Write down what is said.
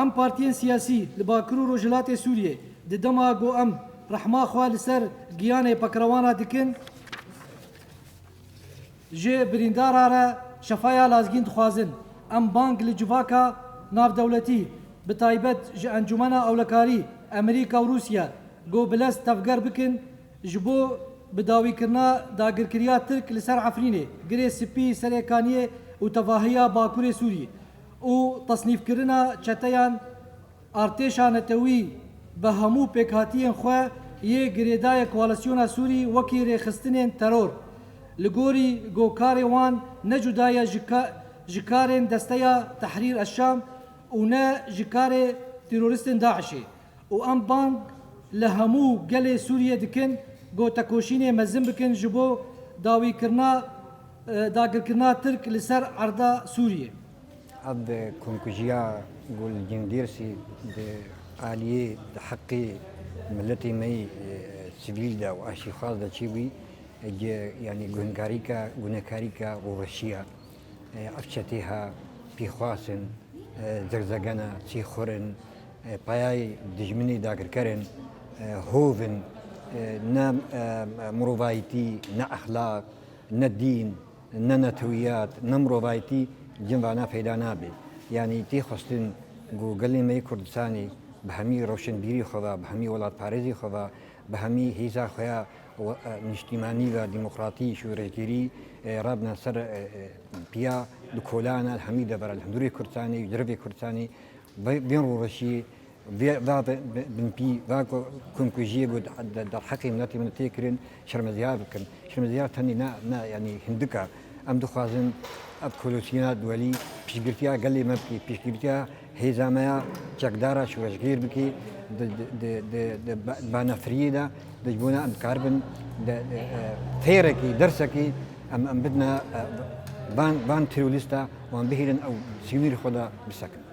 ام پارتیین سیاسی لباکرو روجلات سوریه ددما گو ام رحما خوال سر گیان پکروانا دکن جه بریندار را شفایا لازگین خوازن ام بانک لجواکا ناف دولتی بتایبت جه انجمنا اولکاری امریکا و روسیا گو بلس تفگر بکن جبو بداوی کرنا داگرکریا ترک لسر عفرینه گری سپی سرکانیه و تواهیا باکور سوری و تصنیف کرنا چتیان ارتشا نتوی به همو پیکاتین خو یه گریدای کوالاسیون سوری وکی رخستنین ترور لگوری گوکاری وان نجدای جکارن دستیا تحریر الشام و نه جکار تروریستن داعشی و ام بانک لهمو گل سوریه دکن گو تکوشین مزم بکن جبو داوی کرنا داگر کرنا ترک لسر عرضا سوریه عد كونكوجيا قول جنديرسي عالية حقي ملتي مي سيفيل دا واشي خاص دا تشيوي يعني جونكاريكا وروسيا افشتيها بيخواسن زرزقنا سيخورن باياي دجمني داكر كرن هوفن نا مروفايتي نا اخلاق نا دين نا نتويات نا مروفايتي جنبانا فيدا نابي يعني تي خستن جو قال مي كردستاني بهمي روشن بيري خوا بهمي ولاد باريزي خوا بهمي هيزا خويا نجتماني و ديمقراطي شوريكيري رابنا سر بيا دكولانا الحميدة برا الحمدوري كردستاني جربي كردستاني بين روشي بن بي واكو كونكوجي بود در حقي مناتي من تيكرين شرمزيار بكن شرمزيار تاني نا يعني هندكا ام دخوازن اب كولوسينا دولي بيشغيرتيا قال لي مبكي بيشغيرتيا هيزامايا چقدارا شوشغير بكي د بانا فريدا دجبونا ام كاربن ثيركي درسكي ام بدنا بان تيروليستا وان بهيرن او سيمير خدا بسكن